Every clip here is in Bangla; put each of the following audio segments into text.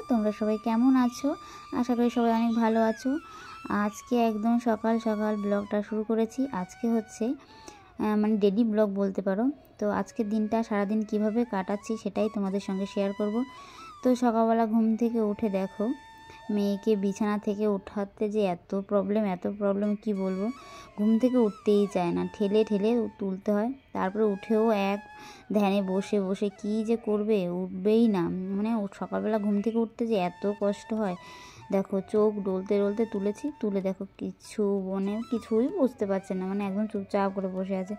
তোমরা সবাই কেমন আছো? আশা করি সবাই অনেক ভালো আছো। আজকে একদম সকাল সকাল ব্লগটা শুরু করেছি। আজকে হচ্ছে মানে ডেইলি ব্লগ বলতে পারো। তো আজকের দিনটা সারাদিন কিভাবে কাটাচ্ছি সেটাই তোমাদের সঙ্গে শেয়ার করব। তো সকালবেলা ঘুম থেকে উঠে দেখো মেয়েকে বিছানা থেকে উঠাতে যে এত প্রবলেম কি বলবো। ঘুম থেকে উঠতেই চায় না, ঠেলে ঠেলে তুলতে হয়। তারপরে উঠেও এক ধ্যানে বসে বসে কি যে করবে, উঠবেই না। মানে সকালবেলা ঘুম থেকে উঠতে যে এত কষ্ট হয়। দেখো চোখ ডলতে ডলতে তুলেছি, তুলে দেখো কিছুই বুঝতে পারছে না, মানে একদম চুপচাপ করে বসে আছে।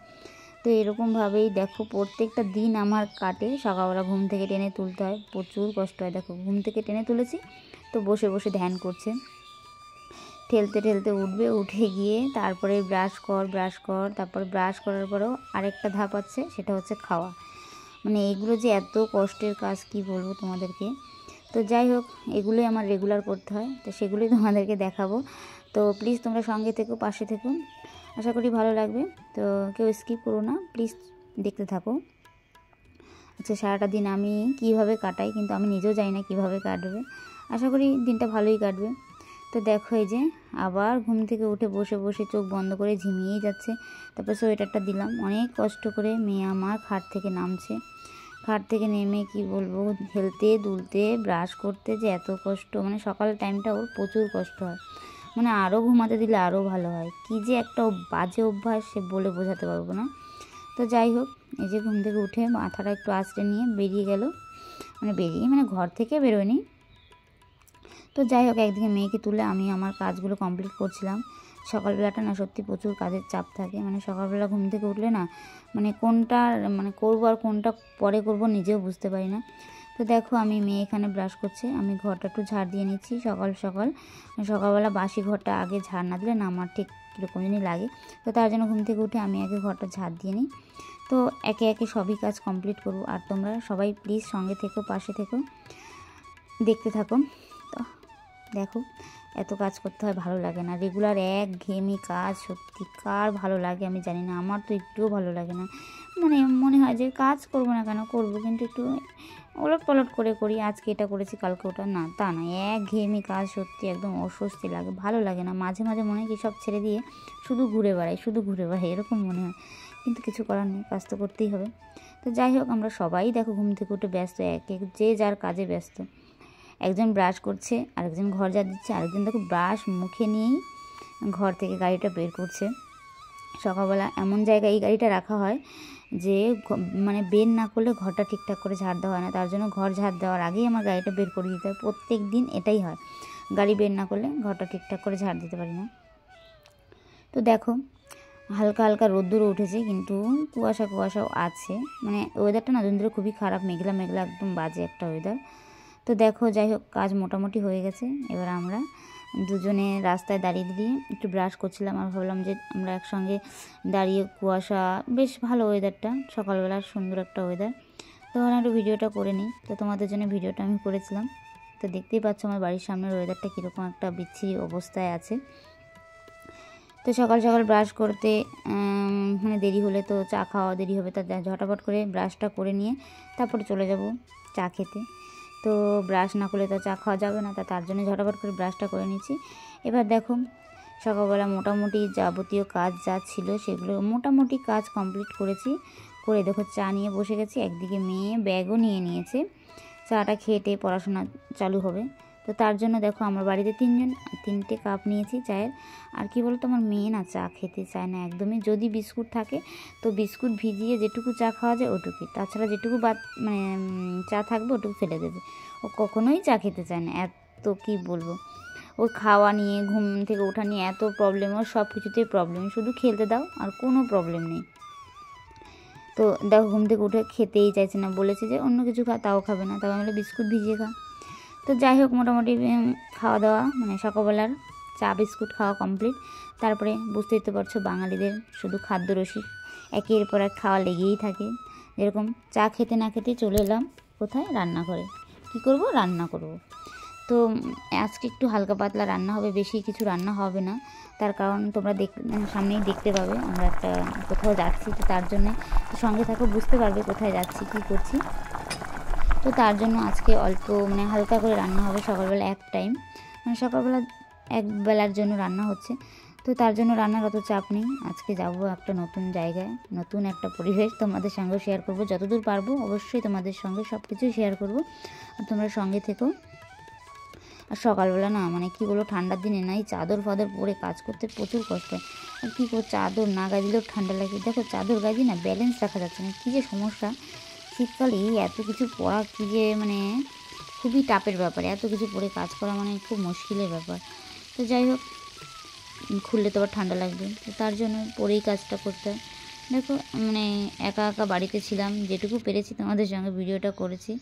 তো এরকমভাবেই দেখো প্রত্যেকটা দিন আমার কাটে। সকালবেলা ঘুম থেকে টেনে তুলতে হয়, প্রচুর কষ্ট হয়। দেখো ঘুম থেকে টেনে তুলেছি, তো বসে বসে ধ্যান করছে, ঠেলতে ঠেলতে উঠবে। উঠে গিয়ে তারপরে ব্রাশ কর। তারপর ব্রাশ করার পরেও আরেকটা ধাপ আছে, সেটা হচ্ছে খাওয়া। মানে এগুলো যে এত কষ্টের কাজ কি বলবো তোমাদেরকে। তো যাই হোক, এগুলোই আমার রেগুলার করতে হয়, তো সেগুলোই তোমাদেরকে দেখাবো। তো প্লিজ তোমরা সঙ্গে থেকো, পাশে থেকো, আশা করি ভালো লাগবে। তো কেউ স্কিপ করো না, প্লিজ দেখতে থাকো। আচ্ছা, সারাটা দিন আমি কিভাবে কাটাই কিন্তু আমি নিজেও জানি না কীভাবে কাটবে। আশা করি দিনটা ভালোই কাটবে। তো দেখো এই যে আবার ঘুম থেকে উঠে বসে বসে চোখ বন্ধ করে ঝিমিয়েই যাচ্ছে। তারপর সোয়েটারটা দিলাম, অনেক কষ্ট করে মেয়ে আমার খাট থেকে নামছে। খাট থেকে নেমে কি বলবো, হেলতে দুলতে ব্রাশ করতে যে এত কষ্ট, মানে সকালের টাইমটা ওর প্রচুর কষ্ট হয়। মানে আরও ঘুমাতে দিলে আরও ভালো হয়। কি যে একটা বাজে অভ্যাস সে বলে বোঝাতে পারবো না। তো যাই হোক, এই যে ঘুম থেকে উঠে মাথাটা একটু আঁচড়ে নিয়ে বেরিয়ে গেল, মানে ঘর থেকে বেরোয়নি। তো যাই হোক, একদিকে মেয়েকে তুলে আমি আমার কাজগুলো কমপ্লিট করছিলাম। সকালবেলাটা না সত্যি প্রচুর কাজের চাপ থাকে। মানে সকালবেলা ঘুম থেকে উঠলে না, মানে কোনটা করবো আর কোনটা পরে করবো নিজেও বুঝতে পারি না। তো দেখো আমি মেয়ে এখানে ব্রাশ করছে, আমি ঘরটা একটু ঝাড় দিয়ে নিচ্ছি। সকালবেলা বাসি ঘরটা আগে ঝাড় না দিলে না আমার ঠিক কীরকম জানি লাগে। তো তার জন্য ঘুম থেকে উঠে আমি আগে ঘরটা ঝাড় দিয়ে নিই। তো একে একে সবই কাজ কমপ্লিট করবো। আর তোমরা সবাই প্লিজ সঙ্গে থেকো, পাশে থেকো, দেখতে থাকো। তো দেখো এত কাজ করতে হয়, ভালো লাগে না। রেগুলার একঘেয়েমি কাজ সত্যি কার ভালো লাগে আমি জানি না, আমার তো একটুও ভালো লাগে না। মানে মনে হয় যে কাজ করবো না কেন, করবো, কিন্তু একটু ওলট পালট করে করি। আজকে এটা করেছি কালকে ওটা, না তা না, একঘেয়েমি কাজ সত্যি একদম অস্বস্তি লাগে, ভালো লাগে না। মাঝে মাঝে মনে হয় কি সব ছেড়ে দিয়ে শুধু ঘুরে বেড়াই এরকম মনে হয়। কিন্তু কিছু করার নেই, কাজ তো করতেই হবে। তো যাই হোক, আমরা সবাই দেখো ঘুম থেকে উঠে ব্যস্ত, যে যার কাজে ব্যস্ত। একজন ব্রাশ করছে, আরেকজন ঘর ঝাড় দিচ্ছে, আরেকজন দেখো ব্রাশ মুখে নিয়েই ঘর থেকে গাড়িটা বের করছে। সকালবেলা এমন জায়গায় এই গাড়িটা রাখা হয় যে মানে বের না করলে ঘরটা ঠিকঠাক করে ঝাড় দেওয়া হয় না। তার জন্য ঘর ঝাড় দেওয়ার আগেই আমার গাড়িটা বের করে দিতে হয়। প্রত্যেক দিন এটাই হয়, গাড়ি বের না করলে ঘরটা ঠিকঠাক করে ঝাড় দিতে পারি না। তো দেখো হালকা হালকা রোদ্দুরও উঠেছে, কিন্তু কুয়াশাও আছে। মানে ওয়েদারটা না দিন ধরে খুবই খারাপ, মেঘলা একদম বাজে একটা ওয়েদার। তো দেখো যাই হোক, কাজ মোটামুটি হয়ে গেছে। এবার আমরা দুজনে রাস্তায় দাঁড়িয়ে একটু ব্রাশ করছিলাম, আর ভাবলাম যে আমরা একসঙ্গে দাঁড়িয়ে কুয়াশা, বেশ ভালো ওয়েদারটা, সকালবেলার সুন্দর একটা ওয়েদার। তো ওখানে একটু ভিডিওটা করে নিই। তো তোমাদের জন্য ভিডিওটা আমি করেছিলাম। তো দেখতেই পাচ্ছ আমার বাড়ির সামনের ওয়েদারটা কীরকম একটা বিচ্ছিরি অবস্থায় আছে। তো সকাল সকাল ব্রাশ করতে মানে দেরি হলে তো চা খাওয়া দেরি হবে, তা ঝটাপট করে ব্রাশটা করে নিয়ে তারপরে চলে যাব চা খেতে। তো ব্রাশ না করলে তো চা খাওয়া যাবে না, তার জন্য ঝটাপট করে ব্রাশটা করে নিচ্ছি। এবার দেখো সকালবেলা মোটামুটি যাবতীয় কাজ যা ছিল সেগুলো মোটামুটি কাজ কমপ্লিট করেছি। করে দেখো চা নিয়ে বসে গেছি। একদিকে মেয়ে ব্যাগও নিয়ে নিয়েছে, চাটা খেয়ে পড়াশোনা চালু হবে। তো তার জন্য দেখো আমার বাড়িতে তিনটে কাপ নিয়েছি চায়ের। আর কি বলতো, আমার মেয়ে না চা খেতে চায় না একদমই। যদি বিস্কুট থাকে তো বিস্কুট ভিজিয়ে যেটুকু চা খাওয়া যায় ওটুকুই, তাছাড়া যেটুকু চা থাকবে ওটুকু ফেলে দেবে। ও কখনোই চা খেতে চায় না। এত কি বলবো, ওর খাওয়া নিয়ে, ঘুম থেকে ওঠা নিয়ে এত প্রবলেম, ওর সব কিছুতেই প্রবলেম। শুধু খেলতে দাও আর কোনো প্রবলেম নেই। তো দেখো ঘুম থেকে উঠে খেতেই চাইছে না, বলেছে যে অন্য কিছু খা, তাও খাবে না। তাও আমরা বিস্কুট ভিজিয়ে খা। তো যাই হোক, মোটামুটি খাওয়া দাওয়া মানে সকালবেলার চা বিস্কুট খাওয়া কমপ্লিট। তারপরে বুঝতেই তো পারছো বাঙালিদের শুধু খাদ্যরসিক, একের পর এক খাওয়া লেগেই থাকে। যেরকম চা খেতে না খেতে চলে এলাম কোথায়, রান্নাঘরে। কি করব, রান্না করব। তো আজকে একটু হালকা পাতলা রান্না হবে, বেশি কিছু রান্না হবে না। তার কারণ তোমরা সামনেই দেখতে পাবে, আমরা কোথাও যাচ্ছি। তো তার জন্যে সঙ্গে থাকো, বুঝতে পারবে কোথায় যাচ্ছি, কী করছি। তো তার জন্য আজকে অল্প মানে হালকা করে রান্না হবে সকালবেলা এক টাইম, মানে সকালবেলা এক বেলার জন্য রান্না হচ্ছে। তো তার জন্য রান্নার অত চাপ নেই। আজকে যাব একটা নতুন জায়গায়, নতুন একটা পরিবেশ, তোমাদের সঙ্গে শেয়ার করব যতদূর পারবো। অবশ্যই তোমাদের সঙ্গে সব কিছু শেয়ার করব, আর তোমরা সঙ্গে থেকো। আর সকালবেলা না মানে কী বলো, ঠান্ডার দিনে না এই চাদর ফাদর পরে কাজ করতে প্রচুর কষ্ট হয়। আর কী করো, চাদর না গায়ে দিলেও ঠান্ডা লাগে। দেখো চাদর গায়ে দিয়ে না ব্যালেন্স রাখা যাচ্ছে না, কী যে সমস্যা। শীতকালে এত কিছু পরা কী যে মানে খুবই টাপের ব্যাপার, এত কিছু পরে কাজ করা মানে খুব মুশকিলের ব্যাপার। তো যাই হোক, খুললে তো আবার ঠান্ডা লাগবে, তো তার জন্য পরেই কাজটা করতে হয়। দেখো মানে একা একা বাড়িতে ছিলাম, যেটুকু পেরেছি তোমাদের সঙ্গে ভিডিওটা করেছি।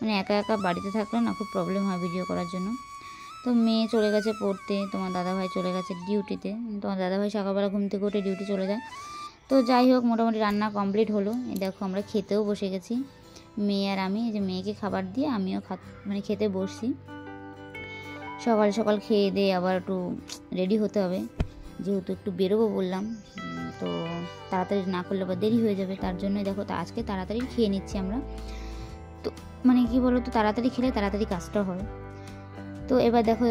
মানে একা একা বাড়িতে থাকলে না খুব প্রবলেম হয় ভিডিও করার জন্য। তো মেয়ে চলে গেছে পড়তে, তোমার দাদাভাই চলে গেছে ডিউটিতে। তোমার দাদাভাই সকালবেলা ঘুম থেকে উঠে ডিউটি চলে যায়। তো যাই হোক, মোটামুটি রান্না কমপ্লিট হলো। দেখো আমরা খেতেও বসে গেছি, মেয়ে আর আমি। যে মেয়েকে খাবার দিয়ে আমিও মানে খেতে বসছি। সকাল সকাল খেয়ে দিয়ে আবার একটু রেডি হতে হবে, যেহেতু একটু বেরোবো বললাম। তো তাড়াতাড়ি না করলে আবার দেরি হয়ে যাবে, তার জন্যই দেখো আজকে তাড়াতাড়ি খেয়ে নিচ্ছি আমরা। তো মানে কি বলো তো, তাড়াতাড়ি খেলে তাড়াতাড়ি কাজটা হয়। তো এবার দেখো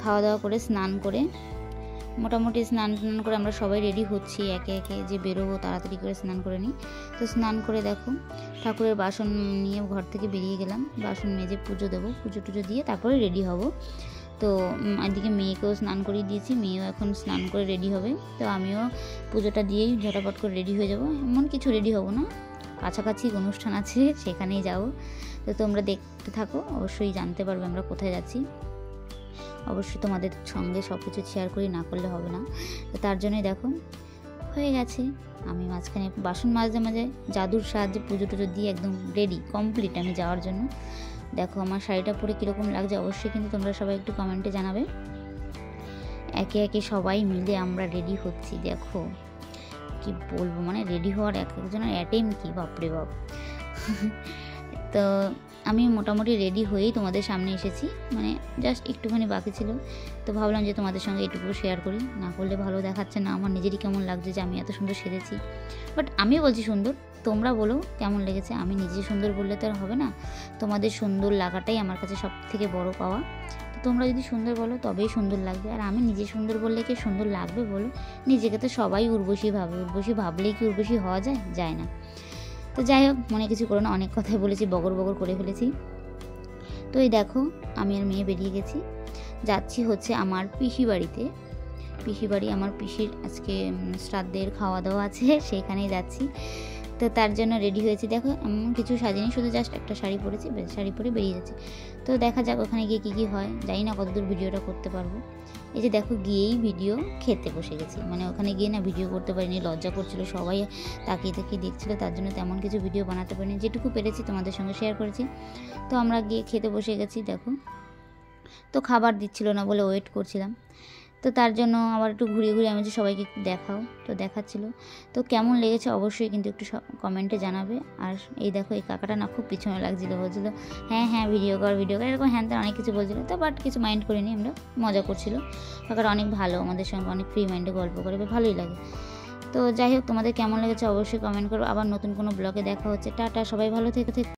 খাওয়া দাওয়া করে স্নান করে, মোটামুটি স্নান করে আমরা সবাই রেডি হচ্ছি একে একে, যে বেরোবো তাড়াতাড়ি করে স্নান করে নিই। তো স্নান করে দেখো ঠাকুরের বাসন নিয়ে ঘর থেকে বেরিয়ে গেলাম, বাসন মেজে পুজো দেবো, পুজো টুজো দিয়ে তারপরে রেডি হব। তো এদিকে মেয়েকেও স্নান করিয়ে দিয়েছি, মেয়েও এখন স্নান করে রেডি হবে। তো আমিও পুজোটা দিয়েই ঝটাপট করে রেডি হয়ে যাব। এমন কিছু রেডি হব না, কাছাকাছি অনুষ্ঠান আছে সেখানেই যাব। তো তোমরা দেখতে থাকো, অবশ্যই জানতে পারবে আমরা কোথায় যাচ্ছি। অবশ্যই তোমাদের সঙ্গে সব কিছু শেয়ার করি, না করলে হবে না। তো তার জন্যই দেখো হয়ে গেছে, আমি মাঝখানে বাসন মাঝে মাঝে জাদুর সাহায্যে পুজো টুজো দিয়ে একদম রেডি কমপ্লিট আমি যাওয়ার জন্য। দেখো আমার শাড়িটা পরে কীরকম লাগছে অবশ্যই কিন্তু তোমরা সবাই একটু কমেন্টে জানাবে। একে একে সবাই মিলে আমরা রেডি হচ্ছি। দেখো কি বলবো, মানে রেডি হওয়ার এক একজনের অ্যাটেম কি বাপরে বাপ। তো আমি মোটামুটি রেডি হয়েই তোমাদের সামনে এসেছি, মানে জাস্ট একটুখানি বাকি ছিল। তো ভাবলাম যে তোমাদের সঙ্গে এটুকু শেয়ার করি, না করলে ভালো দেখাচ্ছে না, আমার নিজেরই কেমন লাগছে যে আমি এত সুন্দর সেজেছি। বাট আমি বলছি সুন্দর, তোমরা বলো কেমন লেগেছে। আমি নিজে সুন্দর বললে তো আর হবে না, তোমাদের সুন্দর লাগাটাই আমার কাছে সব থেকে বড় পাওয়া। তো তোমরা যদি সুন্দর বলো তবেই সুন্দর লাগবে, আর আমি নিজে সুন্দর বললে কি সুন্দর লাগবে বলো। নিজেকে তো সবাই উর্বশী ভাবে, উর্বশী ভাবলেই কি উর্বশী হওয়া যায় না। তো যাই হোক, মনে কিছু করো না, অনেক কথাই বলেছি, বগর বগর করে ফেলেছি। তো এই দেখো আমি আর মেয়ে বেরিয়ে গেছি, যাচ্ছি হচ্ছে আমার পিসি বাড়িতে। পিসি বাড়ি, আমার পিসির আজকে শ্রাদ্ধের খাওয়া দাওয়া আছে, সেখানেই যাচ্ছি। তো তার জন্য রেডি হয়েছি। দেখো কিছু সাজিনি, শুধু জাস্ট একটা শাড়ি পরেছি, শাড়ি পরে বেরিয়ে যাচ্ছি। তো দেখা যাক ওখানে গিয়ে কী কী হয়, জানি না কতদূর ভিডিওটা করতে পারবো। এই যে দেখো গিয়েই ভিডিও খেতে বসে গেছি, মানে ওখানে গিয়ে না ভিডিও করতে পারিনি, লজ্জা করছিল, সবাই তাকিয়ে তাকিয়ে দেখছিলো, তার জন্য তেমন কিছু ভিডিও বানাতে পারিনি, যেটুকু পেরেছি তোমাদের সঙ্গে শেয়ার করেছি। তো আমরা গিয়ে খেতে বসে গেছি। দেখো তো খাবার দিচ্ছিল না বলে ওয়েট করছিলাম, তো তার জন্য আবার একটু ঘুরিয়ে ঘুরিয়ে আমি যে সবাইকে একটু দেখাও, তো দেখাচ্ছিল। তো কেমন লেগেছে অবশ্যই কিন্তু একটু কমেন্টে জানাবে। আর এই দেখো এই কাকাটা না খুব পিছনে লাগছিলো, বলছিলো হ্যাঁ হ্যাঁ ভিডিও কর এরকম হ্যাঁ তার অনেক কিছু বলছিলো। তো বাট কিছু মাইন্ড করিনি, আমরা মজা করছিল। কাকাটা অনেক ভালো, আমাদের সঙ্গে অনেক ফ্রি মাইন্ডে গল্প করে, ভালোই লাগে। তো যাই হোক, তোমাদের কেমন লেগেছে অবশ্যই কমেন্ট করো। আবার নতুন কোনো ব্লগে দেখা হচ্ছে। টাটা, সবাই ভালো থেকে।